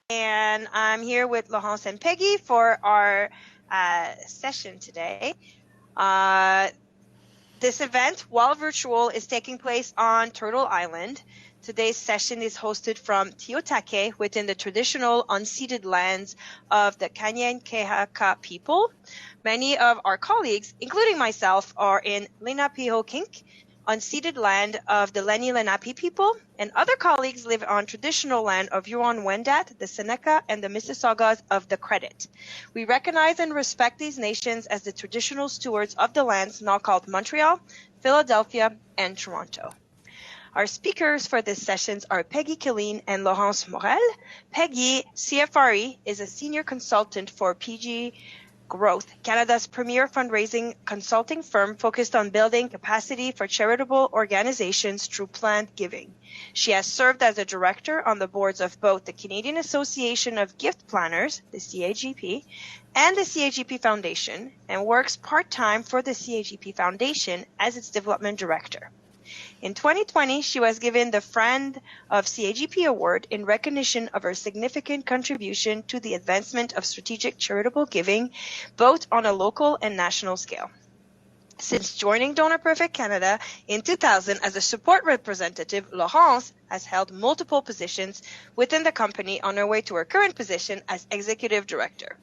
And I'm here with Laurence and Peggy for our session today. This event, while virtual, is taking place on Turtle Island. Today's session is hosted from Tiotake within the traditional unceded lands of the Kanien'kehá:ka people. Many of our colleagues, including myself, are in Lenapehoking, unceded land of the Lenni Lenape people, and other colleagues live on traditional land of Huron-Wendat, the Seneca, and the Mississaugas of the Credit. We recognize and respect these nations as the traditional stewards of the lands now called Montreal, Philadelphia, and Toronto. Our speakers for this session are Peggy Killeen and Laurence Morel. Peggy, CFRE, is a senior consultant for PG Growth, Canada's premier fundraising consulting firm focused on building capacity for charitable organizations through planned giving. She has served as a director on the boards of both the Canadian Association of Gift Planners, the CAGP, and the CAGP Foundation, and works part-time for the CAGP Foundation as its development director. In 2020, she was given the Friend of CAGP Award in recognition of her significant contribution to the advancement of strategic charitable giving, both on a local and national scale. Since joining Donor Perfect Canada in 2000 as a support representative, Laurence has held multiple positions within the company on her way to her current position as executive director.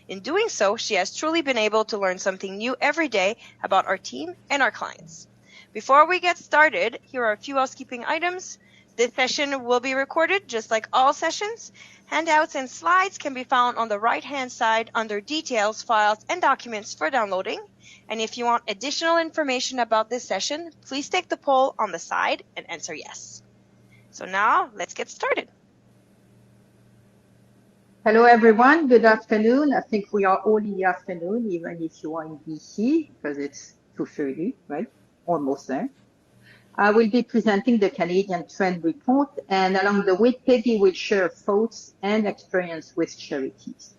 In doing so, she has truly been able to learn something new every day about our team and our clients. Before we get started, here are a few housekeeping items. This session will be recorded just like all sessions. Handouts and slides can be found on the right-hand side under Details, Files, and Documents for downloading. And if you want additional information about this session, please take the poll on the side and answer yes. So now, let's get started. Hello, everyone. Good afternoon. I think we are all in the afternoon, even if you are in BC, because it's 2:30, right? Almost there. I will be presenting the Canadian Trend Report, and along the way, Peggy will share thoughts and experience with charities.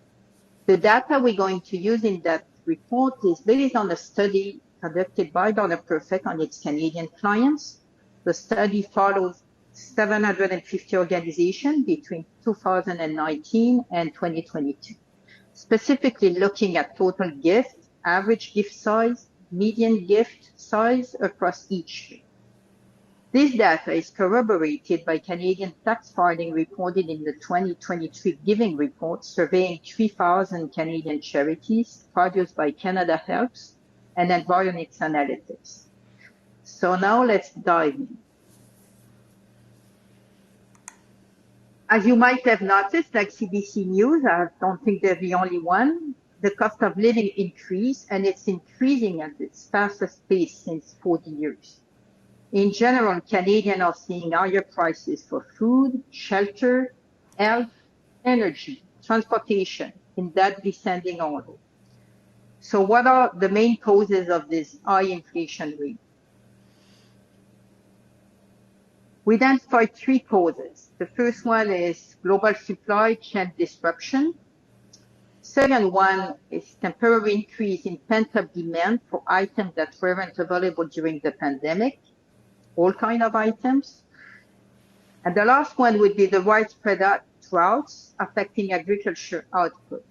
The data we're going to use in that report is based on a study conducted by Donor Perfect on its Canadian clients. The study follows 750 organizations between 2019 and 2022, specifically looking at total gift, average gift size, median gift size across each year. This data is corroborated by Canadian tax filing reported in the 2023 Giving Report, surveying 3,000 Canadian charities produced by Canada Helps and Environics Analytics. So now let's dive in. As you might have noticed, like CBC News, I don't think they're the only one, the cost of living increased, and it's increasing at its fastest pace since 40 years. In general, Canadians are seeing higher prices for food, shelter, health, energy, transportation, in that descending order. So what are the main causes of this high inflation rate? We identified three causes. The first one is global supply chain disruption. Second one is temporary increase in pent-up demand for items that weren't available during the pandemic, all kinds of items. And the last one would be the widespread droughts affecting agriculture output.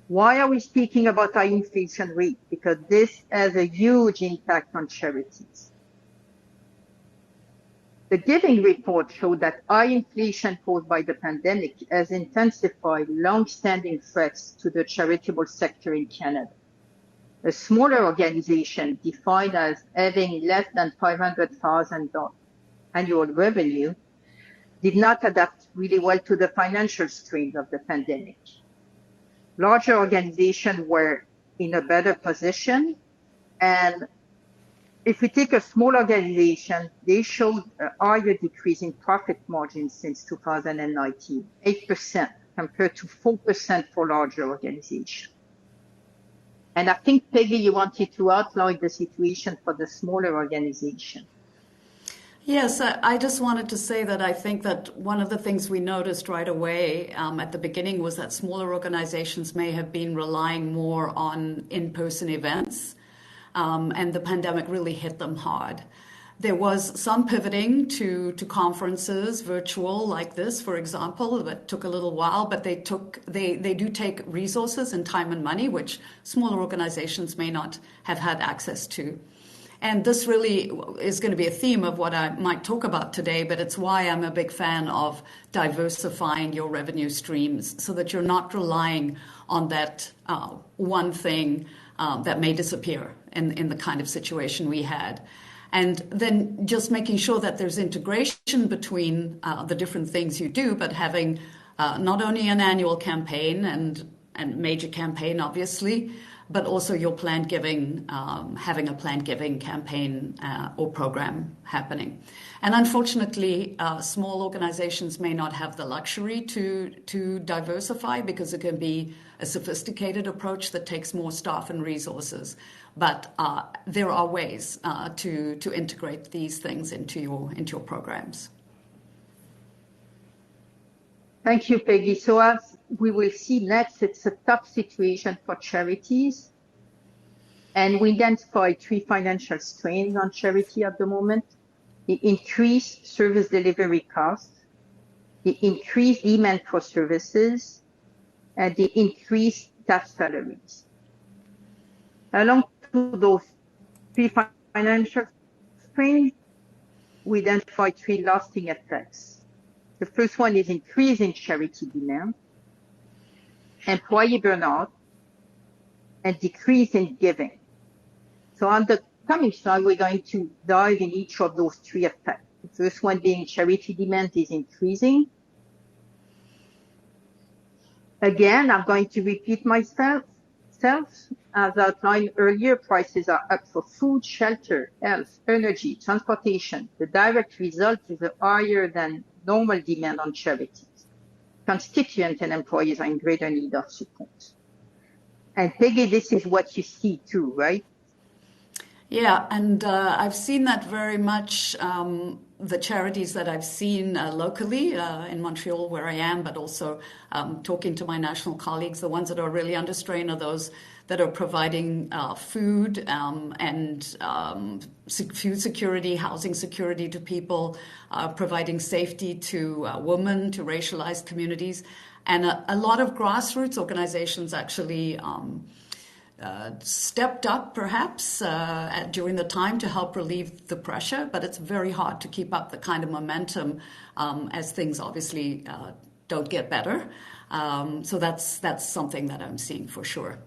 Why are we speaking about high inflation rate? Because this has a huge impact on charities. The Giving Report showed that high inflation caused by the pandemic has intensified long-standing threats to the charitable sector in Canada. A smaller organization defined as having less than $500,000 annual revenue did not adapt really well to the financial strains of the pandemic. Larger organizations were in a better position, and if we take a small organization, they showed a higher decrease in profit margins since 2019, 8% compared to 4% for larger organizations. And I think, Peggy, you wanted to outline the situation for the smaller organization. Yes, I just wanted to say that I think that one of the things we noticed right away at the beginning was that smaller organizations may have been relying more on in-person events. And the pandemic really hit them hard. There was some pivoting to conferences, virtual like this, for example, that took a little while, but they do take resources and time and money, which smaller organizations may not have had access to. And this really is going to be a theme of what I might talk about today, but it's why I'm a big fan of diversifying your revenue streams so that you're not relying on that one thing that may disappear in the kind of situation we had. And then just making sure that there's integration between the different things you do, but having not only an annual campaign and major campaign, obviously, but also your planned giving, having a planned giving campaign or program happening. And unfortunately, small organizations may not have the luxury to diversify because it can be a sophisticated approach that takes more staff and resources. But there are ways to integrate these things into your programs. Thank you, Peggy. So as we will see next, it's a tough situation for charities. And we identify 3 financial strains on charity at the moment: the increased service delivery costs, the increased demand for services, and the increased staff salaries. Along to those 3 financial strains, we identify 3 lasting effects. The first one is increase in charity demand, employee burnout, and decrease in giving. So on the coming slide, we're going to dive in each of those 3 effects. The first one being charity demand is increasing. Again, I'm going to repeat myself. As outlined earlier, prices are up for food, shelter, health, energy, transportation. The direct result is a higher than normal demand on charities. Constituents and employees are in greater need of support. And Peggy, this is what you see too, right? Yeah, and I've seen that very much. The charities that I've seen locally in Montreal, where I am, but also talking to my national colleagues, the ones that are really under strain are those that are providing food and food security, housing security to people, providing safety to women, to racialized communities. And a lot of grassroots organizations actually stepped up perhaps during the time to help relieve the pressure, but it's very hard to keep up the kind of momentum as things obviously don't get better. So that's something that I'm seeing for sure.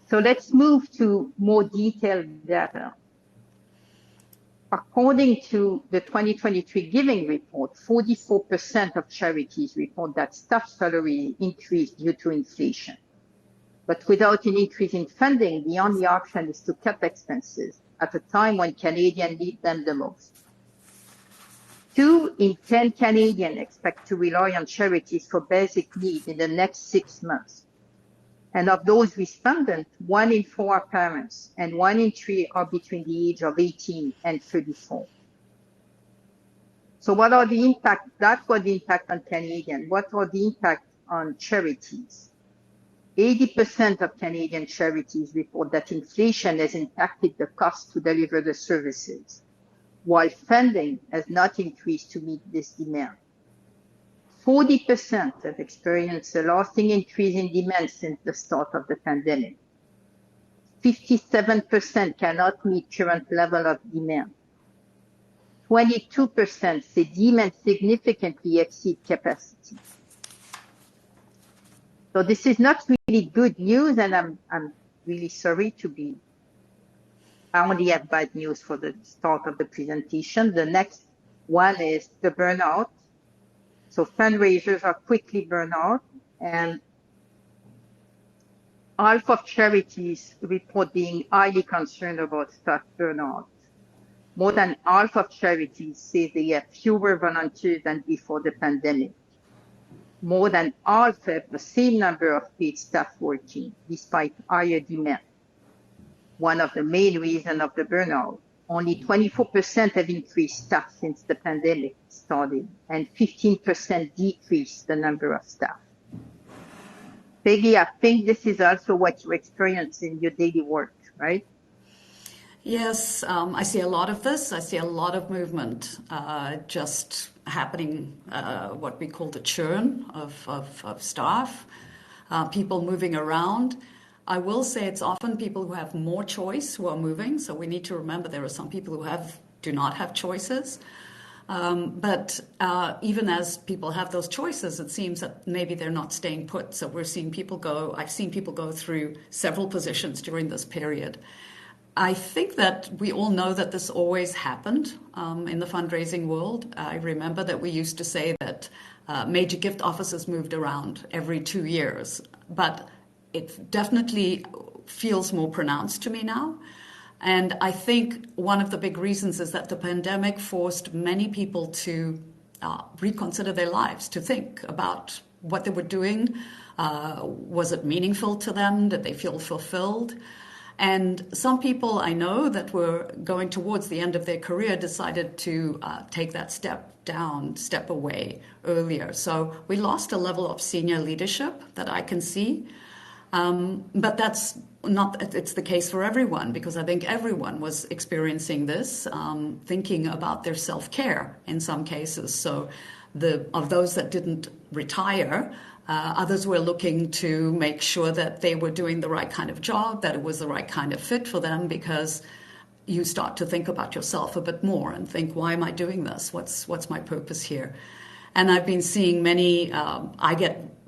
So let's move to more detailed data. According to the 2023 Giving Report, 44% of charities report that staff salary increased due to inflation. But without an increase in funding, the only option is to cut expenses at a time when Canadians need them the most. 2 in 10 Canadians expect to rely on charities for basic needs in the next 6 months. And of those respondents, 1 in 4 are parents and 1 in 3 are between the age of 18 and 34. So what are the impact? That was the impact on Canadians. What are the impact on charities? 80% of Canadian charities report that inflation has impacted the cost to deliver the services, while funding has not increased to meet this demand. 40% have experienced a lasting increase in demand since the start of the pandemic. 57% cannot meet current level of demand. 22% say demand significantly exceeds capacity. So this is not really good news, and I'm really sorry to be. I only have bad news for the start of the presentation. The next one is the burnout. So fundraisers are quickly burned out, and half of charities report being highly concerned about staff burnout. More than half of charities say they have fewer volunteers than before the pandemic. More than half have the same number of paid staff working, despite higher demand. One of the main reasons of the burnout. Only 24% have increased staff since the pandemic started, and 15% decreased the number of staff. Peggy, I think this is also what you experience in your daily work, right? Yes, I see a lot of this. I see a lot of movement just happening, what we call the churn of staff, people moving around. I will say it's often people who have more choice who are moving. So we need to remember there are some people who do not have choices. But even as people have those choices, it seems that maybe they're not staying put. So we're seeing people go, I've seen people go through several positions during this period. I think that we all know that this always happened in the fundraising world. I remember that we used to say that major gift officers moved around every 2 years, but it definitely feels more pronounced to me now. And I think one of the big reasons is that the pandemic forced many people to reconsider their lives, to think about what they were doing. Was it meaningful to them? Did they feel fulfilled? And some people I know that were going towards the end of their career decided to take that step down, step away earlier. So we lost a level of senior leadership that I can see. But that's not, it's the case for everyone, because I think everyone was experiencing this, thinking about their self-care in some cases. So of those that didn't retire, others were looking to make sure that they were doing the right kind of job, that it was the right kind of fit for them, because you start to think about yourself a bit more and think, why am I doing this? What's my purpose here? And I've been seeing many,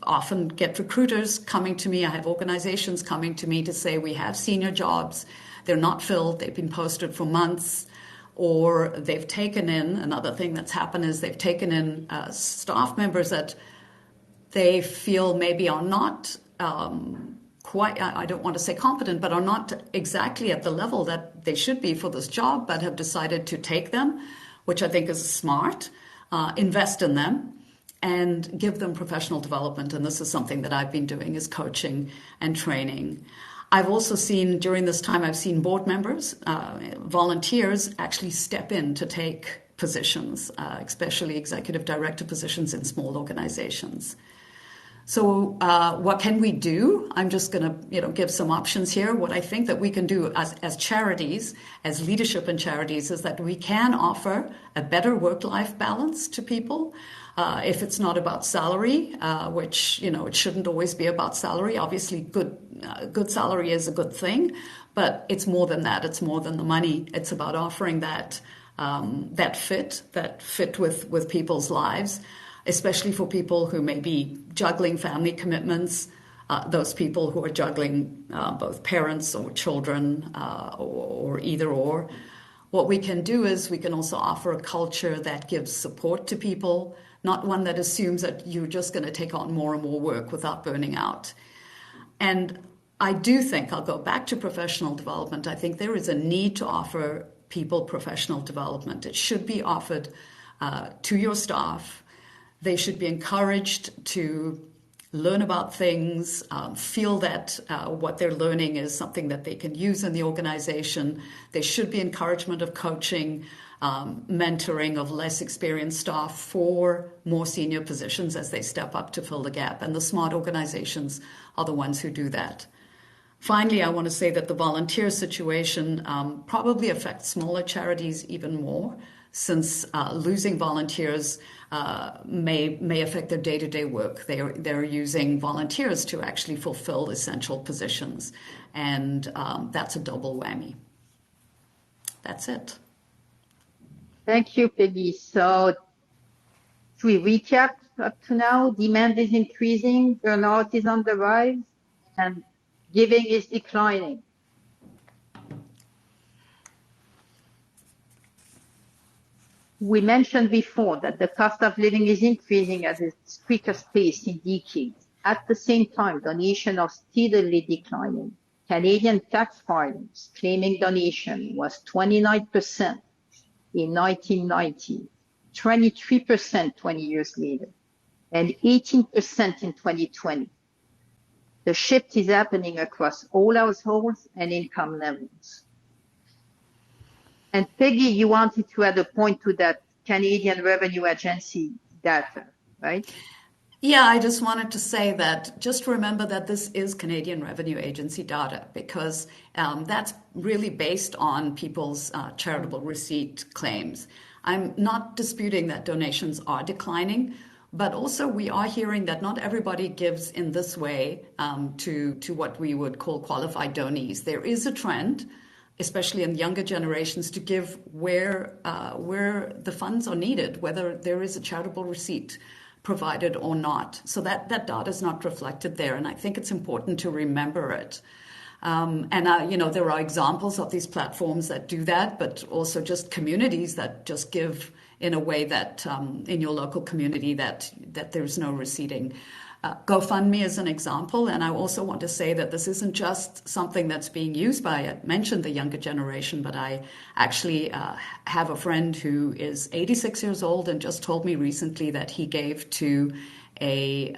often get recruiters coming to me. I have organizations coming to me to say, we have senior jobs. They're not filled. They've been posted for months. Or they've taken in, another thing that's happened is they've taken in staff members that they feel maybe are not quite, I don't want to say competent, but are not exactly at the level that they should be for this job, but have decided to take them, which I think is smart, invest in them and give them professional development. And this is something that I've been doing, is coaching and training. I've also seen, during this time, I've seen board members, volunteers actually step in to take positions, especially executive director positions in small organizations. So what can we do? I'm just going to give some options here. What I think that we can do as charities, as leadership in charities, is that we can offer a better work-life balance to people. If it's not about salary, which, it shouldn't always be about salary. Obviously, good salary is a good thing, but it's more than that. It's more than the money. It's about offering that fit with people's lives, especially for people who may be juggling family commitments, those people who are juggling both parents or children or either or. What we can do is we can also offer a culture that gives support to people, not one that assumes that you're just going to take on more and more work without burning out. And I do think, I'll go back to professional development, I think there is a need to offer people professional development. It should be offered to your staff. They should be encouraged to learn about things, feel that what they're learning is something that they can use in the organization. There should be encouragement of coaching, mentoring of less experienced staff for more senior positions as they step up to fill the gap. And the smart organizations are the ones who do that. Finally, I want to say that the volunteer situation probably affects smaller charities even more, since losing volunteers may affect their day-to-day work. They're using volunteers to actually fulfill essential positions, and that's a double whammy. That's it. Thank you, Peggy. So to recap up to now, demand is increasing, burnout is on the rise, and giving is declining. We mentioned before that the cost of living is increasing at its quickest pace in decades. At the same time, donations are steadily declining. Canadian tax filings claiming donation was 29% in 1990, 23% 20 years later, and 18% in 2020. The shift is happening across all households and income levels. And Peggy, you wanted to add a point to that Canadian Revenue Agency data, right? Yeah, I just wanted to say that just remember that this is Canadian Revenue Agency data because that's really based on people's charitable receipt claims. I'm not disputing that donations are declining, but also we are hearing that not everybody gives in this way to what we would call qualified donees. There is a trend, especially in younger generations, to give where the funds are needed, whether there is a charitable receipt provided or not. So that data is not reflected there, and I think it's important to remember it. There are examples of these platforms that do that, but also just communities that just give in a way that in your local community that there's no receipting. GoFundMe is an example, and I also want to say that this isn't just something that's being used by, I mentioned the younger generation, but I actually have a friend who is 86 years old and just told me recently that he gave to a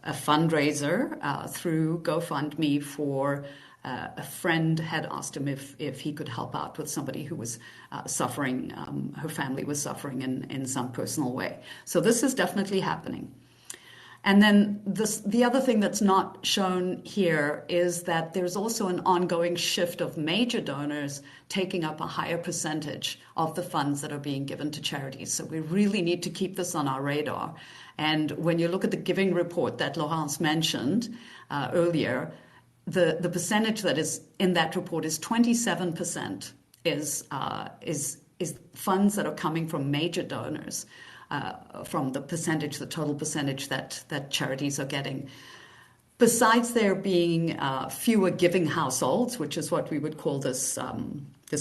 fundraiser through GoFundMe for a friend had asked him if he could help out with somebody who was suffering, her family was suffering in some personal way. So this is definitely happening. And then the other thing that's not shown here is that there's also an ongoing shift of major donors taking up a higher percentage of the funds that are being given to charities. So we really need to keep this on our radar. And when you look at the giving report that Laurence mentioned earlier, the percentage that is in that report is 27% is funds that are coming from major donors. From the total percentage that charities are getting. Besides there being fewer giving households, which is what we would call this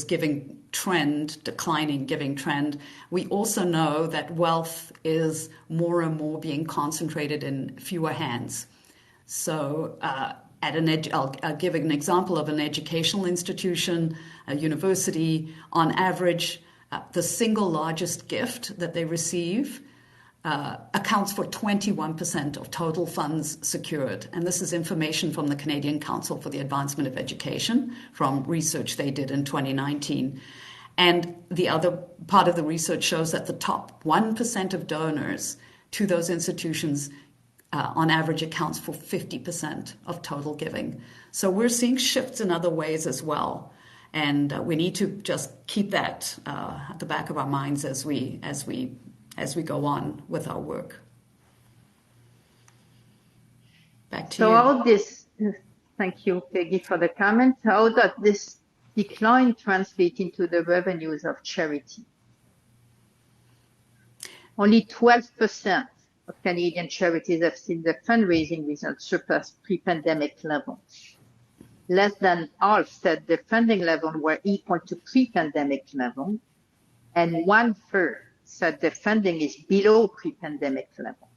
giving trend, declining giving trend, we also know that wealth is more and more being concentrated in fewer hands. So I'll give an example of an educational institution, a university, on average, the single largest gift that they receive accounts for 21% of total funds secured. And this is information from the Canadian Council for the Advancement of Education from research they did in 2019. And the other part of the research shows that the top 1% of donors to those institutions on average accounts for 50% of total giving. So we're seeing shifts in other ways as well. And we need to just keep that at the back of our minds as we go on with our work. Back to you. So all this, thank you, Peggy, for the comment. How does this decline translate into the revenues of charity? Only 12% of Canadian charities have seen their fundraising results surpass pre-pandemic levels. Less than half said the funding level were equal to pre-pandemic level, and 1/3 said the funding is below pre-pandemic level.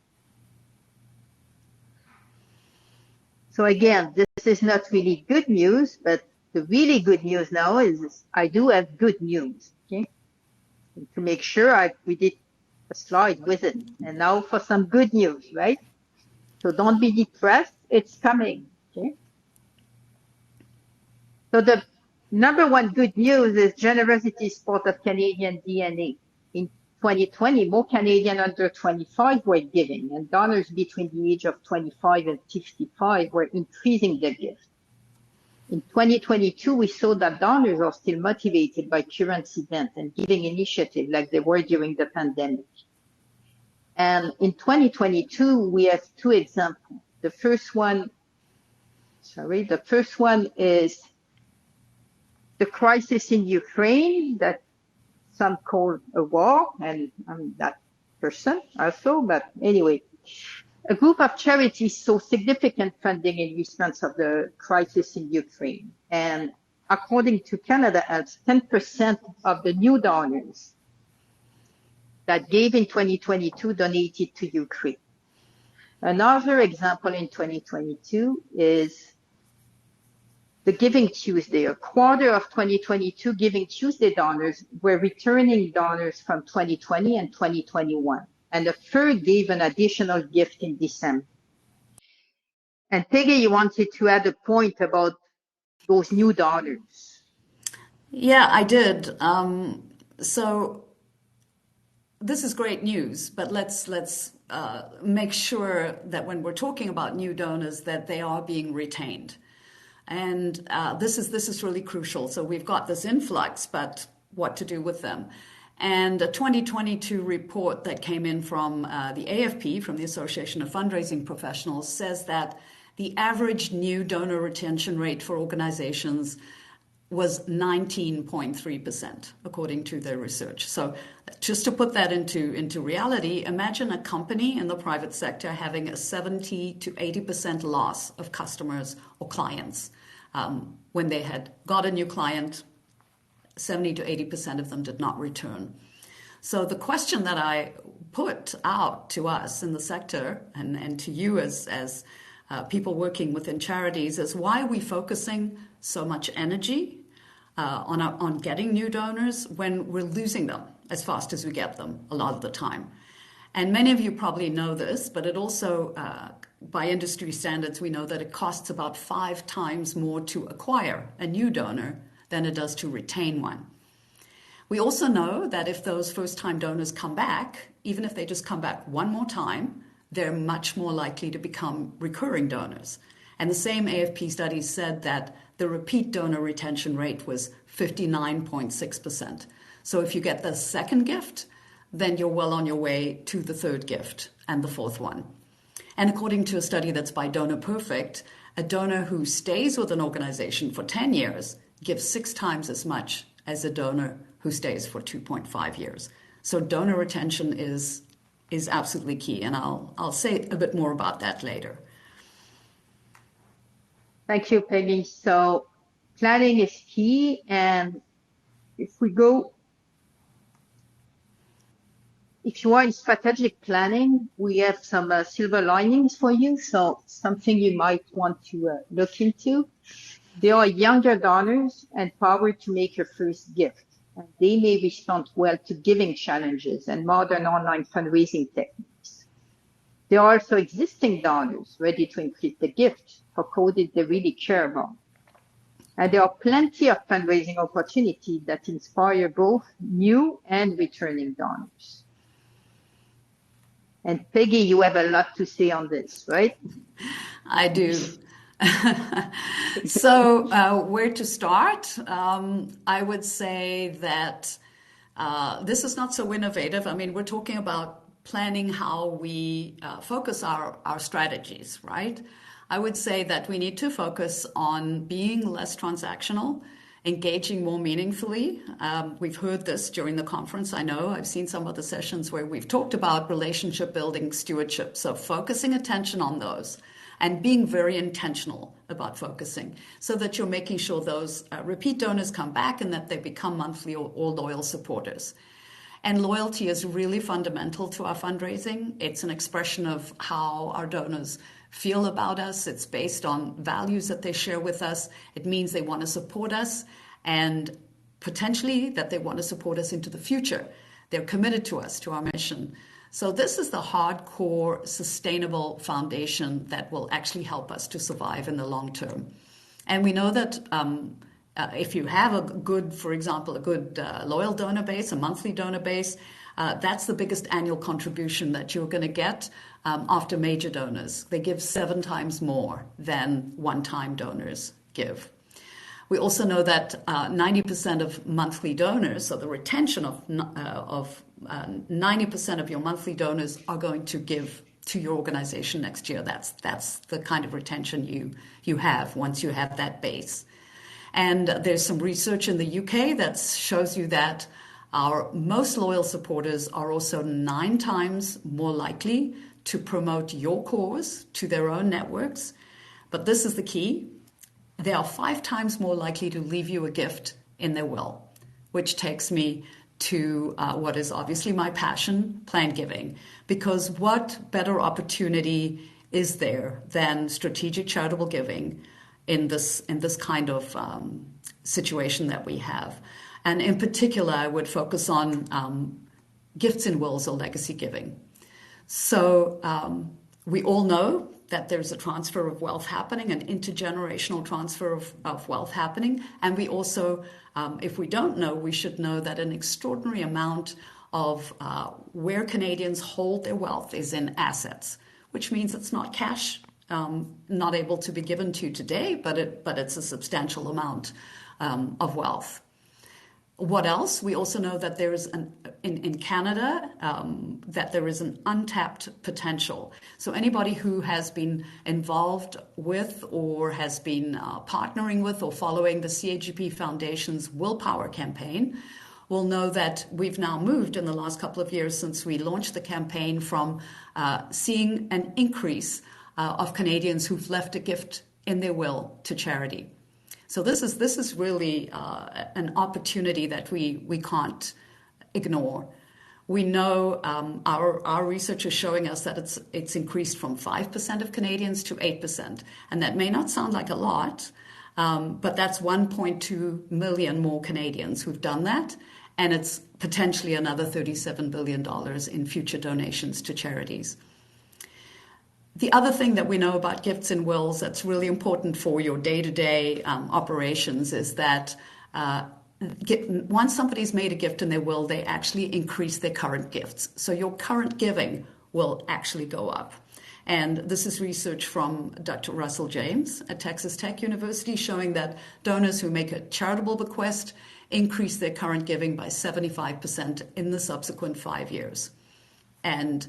So again, this is not really good news, but the really good news now is I do have good news. Okay, and to make sure we did a slide with it, and now for some good news, right? So don't be depressed; it's coming. Okay. So the number one good news is generosity is part of Canadian DNA. In 2020, more Canadians under 25 were giving, and donors between the age of 25 and 55 were increasing their gift. In 2022, we saw that donors are still motivated by current events and giving initiatives like they were during the pandemic. And in 2022, we have two examples. The first one is the crisis in Ukraine that some call a war, and I'm that person also, but anyway, a group of charities saw significant funding in response of the crisis in Ukraine. And according to Canada Helps, 10% of the new donors that gave in 2022 donated to Ukraine. Another example in 2022 is the Giving Tuesday. A quarter of 2022 Giving Tuesday donors were returning donors from 2020 and 2021, and a third gave an additional gift in December. And Peggy, you wanted to add a point about those new donors. Yeah, I did. So this is great news, but let's make sure that when we're talking about new donors that they are being retained. And this is really crucial. So we've got this influx, but what to do with them? And a 2022 report that came in from the AFP, from the Association of Fundraising Professionals, says that the average new donor retention rate for organizations was 19.3%, according to their research. So just to put that into reality, imagine a company in the private sector having a 70 to 80% loss of customers or clients. When they had got a new client, 70 to 80% of them did not return. So the question that I put out to us in the sector and to you as people working within charities is, why are we focusing so much energy on getting new donors when we're losing them as fast as we get them a lot of the time? And many of you probably know this, but it also, by industry standards, we know that it costs about 5 times more to acquire a new donor than it does to retain one. We also know that if those first-time donors come back, even if they just come back one more time, they're much more likely to become recurring donors. And the same AFP study said that the repeat donor retention rate was 59.6%. So if you get the second gift, then you're well on your way to the third gift and the fourth one. And according to a study that's by Donor Perfect, a donor who stays with an organization for 10 years gives 6 times as much as a donor who stays for 2.5 years. So donor retention is absolutely key, and I'll say a bit more about that later. Thank you, Peggy. So planning is key, and if you are in strategic planning, we have some silver linings for you. So something you might want to look into. There are younger donors empowered to make your first gift, and they may respond well to giving challenges and modern online fundraising techniques. There are also existing donors ready to increase the gift for causes they really care about. And there are plenty of fundraising opportunities that inspire both new and returning donors. And Peggy, you have a lot to say on this, right? I do. So where to start? I would say that this is not so innovative. I mean, we're talking about planning how we focus our strategies, right? I would say that we need to focus on being less transactional, engaging more meaningfully. We've heard this during the conference. I know I've seen some of the sessions where we've talked about relationship building, stewardship. So focusing attention on those and being very intentional about focusing so that you're making sure those repeat donors come back and that they become monthly or loyal supporters. And loyalty is really fundamental to our fundraising. It's an expression of how our donors feel about us. It's based on values that they share with us. It means they want to support us and potentially that they want to support us into the future. They're committed to us, to our mission. So this is the hardcore, sustainable foundation that will actually help us to survive in the long term. And we know that if you have a good, for example, a good loyal donor base, a monthly donor base, that's the biggest annual contribution that you're going to get after major donors. They give 7 times more than one-time donors give. We also know that 90% of monthly donors, so the retention of 90% of your monthly donors are going to give to your organization next year. That's the kind of retention you have once you have that base. And there's some research in the UK that shows you that our most loyal supporters are also 9 times more likely to promote your cause to their own networks. But this is the key. They are 5 times more likely to leave you a gift in their will, which takes me to what is obviously my passion, planned giving. Because what better opportunity is there than strategic charitable giving in this kind of situation that we have? And in particular, I would focus on gifts in wills or legacy giving. So we all know that there's a transfer of wealth happening, an intergenerational transfer of wealth happening. And we also, if we don't know, we should know that an extraordinary amount of where Canadians hold their wealth is in assets, which means it's not cash, not able to be given to you today, but it's a substantial amount of wealth. What else? We also know that there is in Canada that there is an untapped potential. So anybody who has been involved with or has been partnering with or following the CAGP Foundation's Willpower campaign will know that we've now moved in the last couple of years since we launched the campaign from seeing an increase of Canadians who've left a gift in their will to charity. So this is really an opportunity that we can't ignore. We know our research is showing us that it's increased from 5% of Canadians to 8%, and that may not sound like a lot, but that's 1.2 million more Canadians who've done that, and it's potentially another $37 billion in future donations to charities. The other thing that we know about gifts and wills that's really important for your day-to-day operations is that once somebody's made a gift in their will, they actually increase their current gifts. So your current giving will actually go up. And this is research from Dr. Russell James at Texas Tech University showing that donors who make a charitable bequest increase their current giving by 75% in the subsequent 5 years. And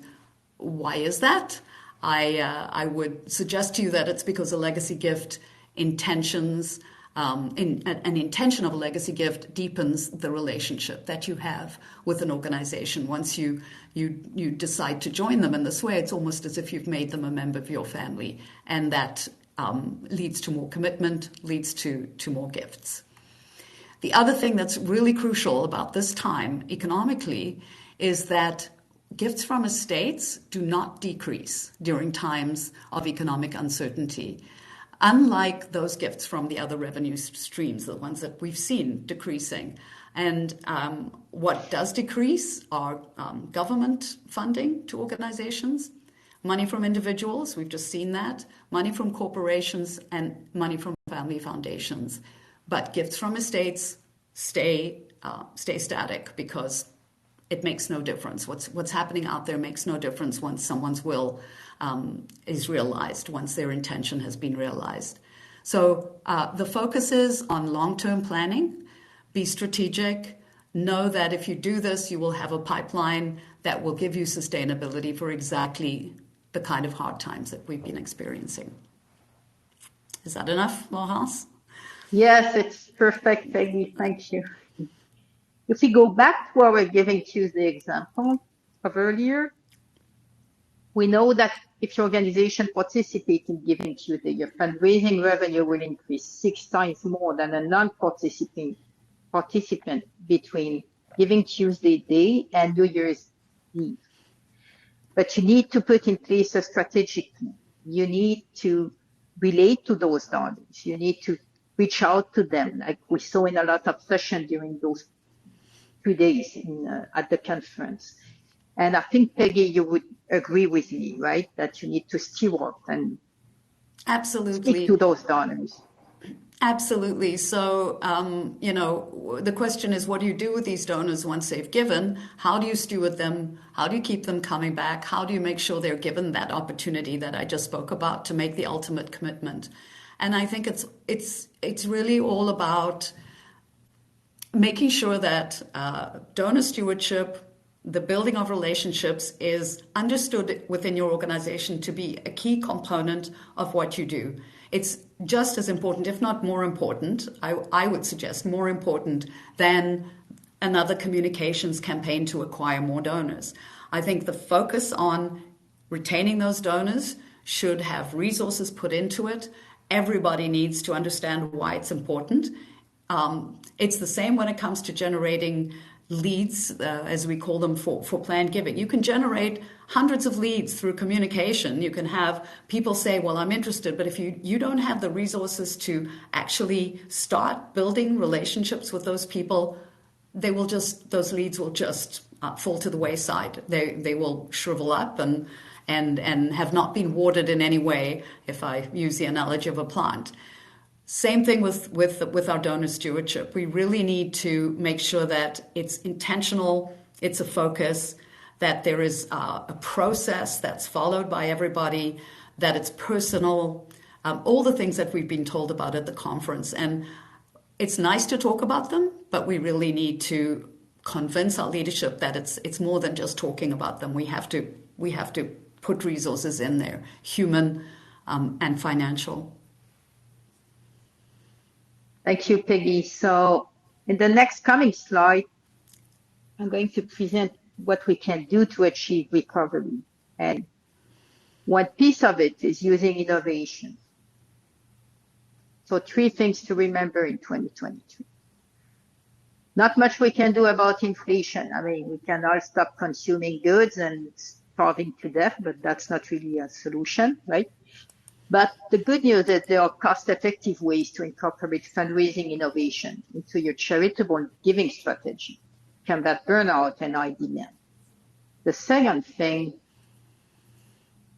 why is that? I would suggest to you that it's because a legacy gift intentions, an intention of a legacy gift deepens the relationship that you have with an organization. Once you decide to join them in this way, it's almost as if you've made them a member of your family. And that leads to more commitment, leads to more gifts. The other thing that's really crucial about this time economically is that gifts from estates do not decrease during times of economic uncertainty, unlike those gifts from the other revenue streams, the ones that we've seen decreasing. And what does decrease are government funding to organizations, money from individuals, we've just seen that, money from corporations, and money from family foundations. But gifts from estates stay static because it makes no difference. What's happening out there makes no difference once someone's will is realized, once their intention has been realized. So the focus is on long-term planning. Be strategic. Know that if you do this, you will have a pipeline that will give you sustainability for exactly the kind of hard times that we've been experiencing. Is that enough, Laurence? Yes, it's perfect, Peggy. Thank you. If we go back to our Giving Tuesday example of earlier, we know that if your organization participates in Giving Tuesday, your fundraising revenue will increase 6 times more than a non-participant between Giving Tuesday Day and New Year's Eve. But you need to put in place a strategic plan. You need to relate to those donors. You need to reach out to them, like we saw in a lot of sessions during those 2 days at the conference. And I think, Peggy, you would agree with me, right? That you need to steward and absolutely speak to those donors. Absolutely. So, the question is, what do you do with these donors once they've given? How do you steward them? How do you keep them coming back? How do you make sure they're given that opportunity that I just spoke about to make the ultimate commitment? And I think it's really all about making sure that donor stewardship, the building of relationships, is understood within your organization to be a key component of what you do. It's just as important, if not more important, I would suggest more important than another communications campaign to acquire more donors. I think the focus on retaining those donors should have resources put into it. Everybody needs to understand why it's important. It's the same when it comes to generating leads, as we call them, for planned giving. You can generate hundreds of leads through communication. You can have people say, well, I'm interested, but if you don't have the resources to actually start building relationships with those people, those leads will just fall to the wayside. They will shrivel up and have not been watered in any way, if I use the analogy of a plant. Same thing with our donor stewardship. We really need to make sure that it's intentional, it's a focus, that there is a process that's followed by everybody, that it's personal, all the things that we've been told about at the conference. And it's nice to talk about them, but we really need to convince our leadership that it's more than just talking about them. We have to put resources in there, human and financial. Thank you, Peggy. So in the next coming slide, I'm going to present what we can do to achieve recovery. And one piece of it is using innovation. So 3 things to remember in 2023. Not much we can do about inflation. I mean, we can all stop consuming goods and starving to death, but that's not really a solution, right? But the good news is there are cost-effective ways to incorporate fundraising innovation into your charitable giving strategy, combat burnout and high demand. The second thing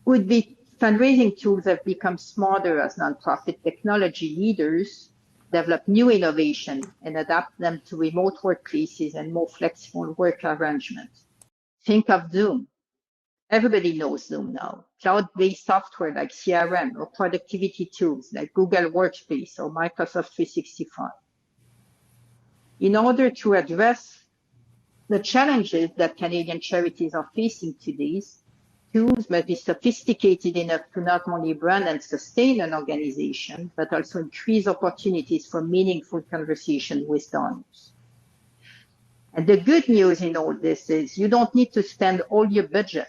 would be fundraising tools have become smarter as nonprofit technology leaders develop new innovation and adapt them to remote workplaces and more flexible work arrangements. Think of Zoom. Everybody knows Zoom now. Cloud-based software like CRM or productivity tools like Google Workspace or Microsoft 365. In order to address the challenges that Canadian charities are facing today, tools must be sophisticated enough to not only run and sustain an organization, but also increase opportunities for meaningful conversation with donors. And the good news in all this is you don't need to spend all your budget.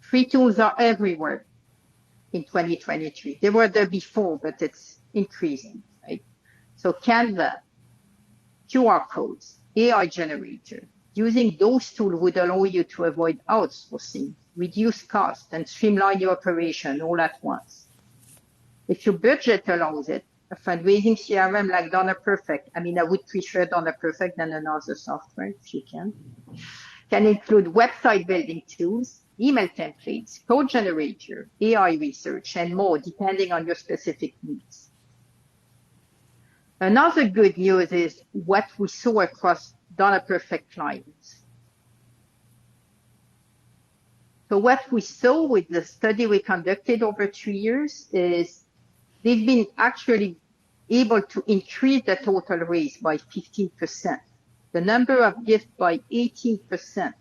Free tools are everywhere in 2023. They were there before, but it's increasing, right? So Canva, QR codes, AI generator, using those tools would allow you to avoid outsourcing, reduce costs, and streamline your operation all at once. If your budget allows it, a fundraising CRM like DonorPerfect, I mean, I would prefer DonorPerfect than another software if you can include website building tools, email templates, code generator, AI research, and more, depending on your specific needs. Another good news is what we saw across DonorPerfect clients. So what we saw with the study we conducted over 2 years is they've been actually able to increase the total raise by 15%, the number of gifts by 18%,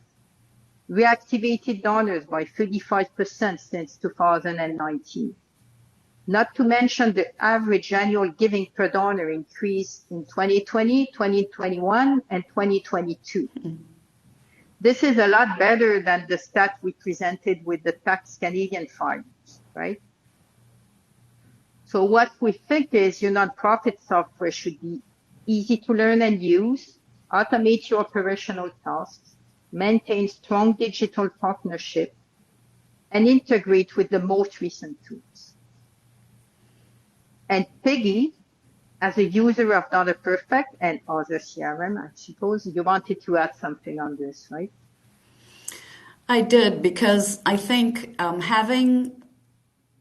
reactivated donors by 35% since 2019. Not to mention the average annual giving per donor increase in 2020, 2021, and 2022. This is a lot better than the stat we presented with the tax Canadian filings, right? So what we think is your nonprofit software should be easy to learn and use, automate your operational tasks, maintain strong digital partnership, and integrate with the most recent tools. And Peggy, as a user of DonorPerfect and other CRM, I suppose you wanted to add something on this, right? I did, because I think having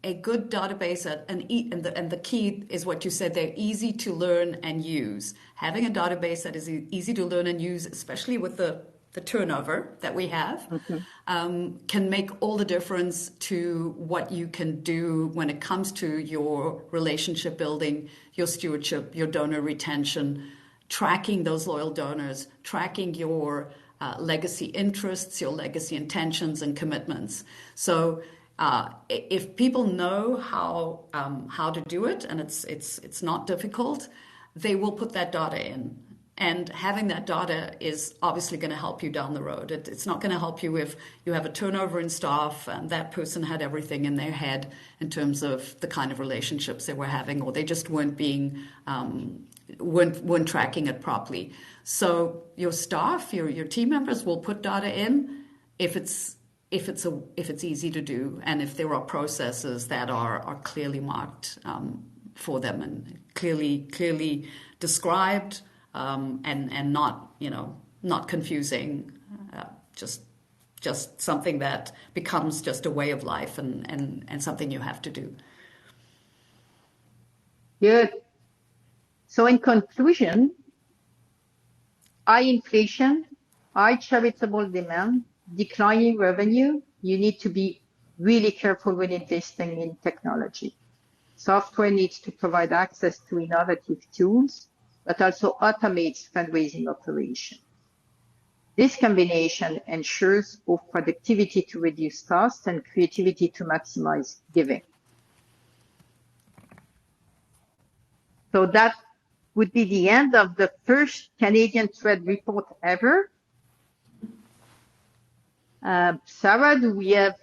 a good database and the key is what you said, they're easy to learn and use. Having a database that is easy to learn and use, especially with the turnover that we have, can make all the difference to what you can do when it comes to your relationship building, your stewardship, your donor retention, tracking those loyal donors, tracking your legacy interests, your legacy intentions and commitments. So if people know how to do it, and it's not difficult, they will put that data in. And having that data is obviously going to help you down the road. It's not going to help you if you have a turnover in staff and that person had everything in their head in terms of the kind of relationships they were having, or they just weren't weren't tracking it properly. So your staff, your team members will put data in if it's easy to do, and if there are processes that are clearly marked for them and clearly described. And not confusing, just something that becomes just a way of life and something you have to do. Good. So in conclusion, high inflation, high charitable demand, declining revenue, you need to be really careful when investing in technology. Software needs to provide access to innovative tools, but also automates fundraising operation. This combination ensures both productivity to reduce costs and creativity to maximize giving. So that would be the end of the first Canadian TRED report ever. Sarah, do we have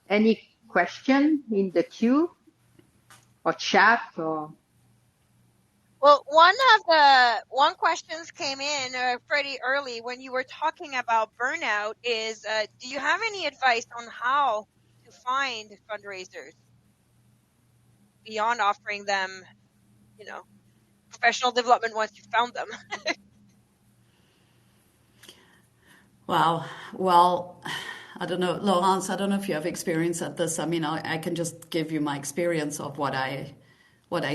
any question in the queue or chat or? Well, one questions came in pretty early when you were talking about burnout is, do you have any advice on how to find fundraisers beyond offering them, professional development once you've found them? Wow. Well, I don't know, Laurence, I don't know if you have experience at this. I mean, I can just give you my experience of what I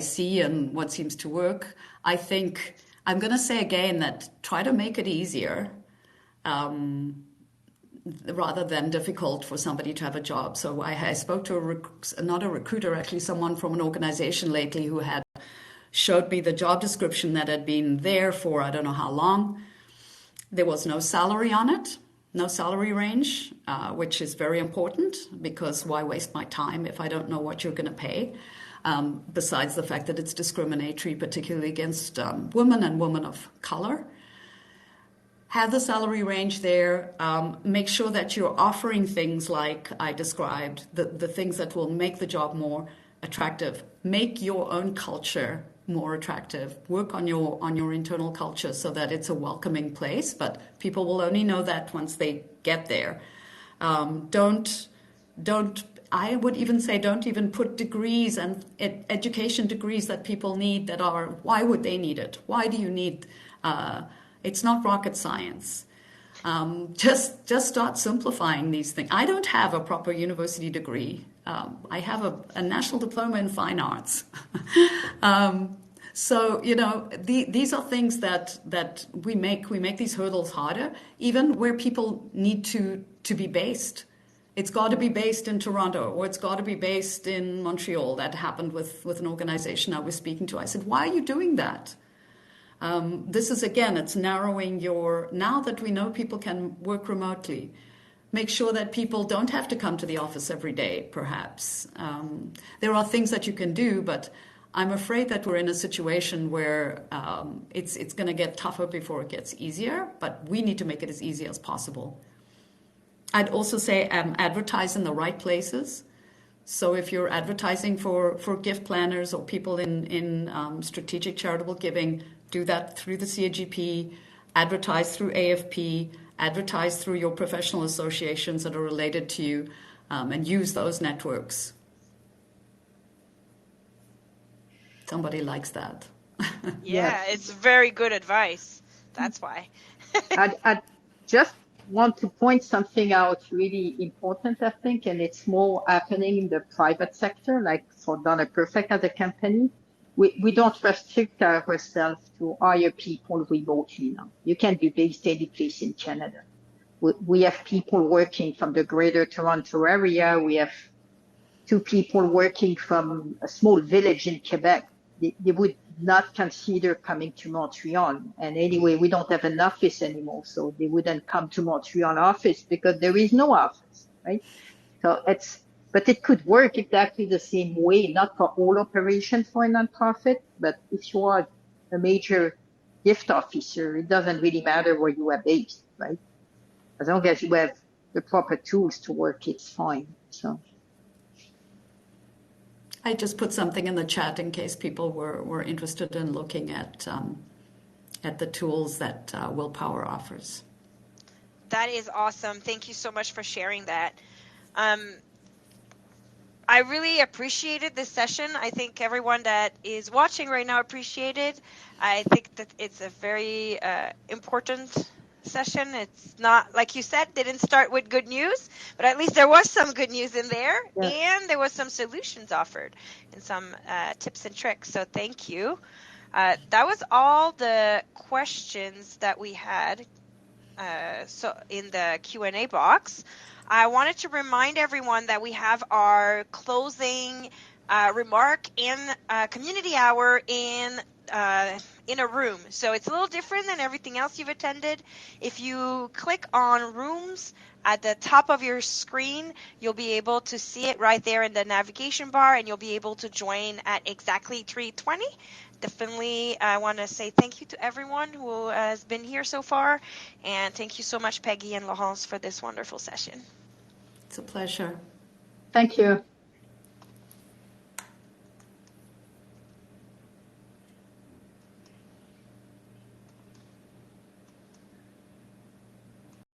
see and what seems to work. I think I'm going to say again that try to make it easier rather than difficult for somebody to have a job. So I spoke to not a recruiter, actually someone from an organization lately who had showed me the job description that had been there for I don't know how long. There was no salary on it, no salary range, which is very important because why waste my time if I don't know what you're going to pay? Besides the fact that it's discriminatory, particularly against women and women of color. Have the salary range there. Make sure that you're offering things like I described, the things that will make the job more attractive. Make your own culture more attractive. Work on your internal culture so that it's a welcoming place, but people will only know that once they get there. Don't I would even say don't even put degrees and education degrees that people need that are, why would they need it? Why do you need, it's not rocket science. Just start simplifying these things. I don't have a proper university degree. I have a national diploma in fine arts. So, these are things that we make these hurdles harder, even where people need to be based. It's got to be based in Toronto or it's got to be based in Montreal. That happened with an organization I was speaking to. I said, why are you doing that? This is, again, it's narrowing now that we know people can work remotely, make sure that people don't have to come to the office every day, perhaps. There are things that you can do, but I'm afraid that we're in a situation where it's going to get tougher before it gets easier, but we need to make it as easy as possible. I'd also say advertise in the right places. So if you're advertising for gift planners or people in strategic charitable giving, do that through the CAGP, advertise through AFP, advertise through your professional associations that are related to you, and use those networks. Somebody likes that. Yeah, it's very good advice. That's why. I just want to point something out really important, I think, and it's more happening in the private sector, like for Donna Perfect as a company. We don't restrict ourselves to hire people remotely now. You can be based any place in Canada. We have people working from the greater Toronto area. We have 2 people working from a small village in Quebec. They would not consider coming to Montreal. And anyway, we don't have an office anymore, so they wouldn't come to Montreal office because there is no office, right? So but it could work exactly the same way, not for all operations for a nonprofit, but if you are a major gift officer, it doesn't really matter where you are based, right? As long as you have the proper tools to work, it's fine. So. I just put something in the chat in case people were interested in looking at the tools that Willpower offers. That is awesome. Thank you so much for sharing that. I really appreciated this session. I think everyone that is watching right now appreciated. I think that it's a very important session. It's not, like you said, didn't start with good news, but at least there was some good news in there, and there was some solutions offered and some tips and tricks. So thank you. That was all the questions that we had. so in the Q&A box. I wanted to remind everyone that we have our closing remark and community hour in a room. So it's a little different than everything else you've attended. If you click on rooms at the top of your screen, you'll be able to see it right there in the navigation bar, and you'll be able to join at exactly 3:20. Definitely, I want to say thank you to everyone who has been here so far, and thank you so much, Peggy and Laurence, for this wonderful session. It's a pleasure. Thank you.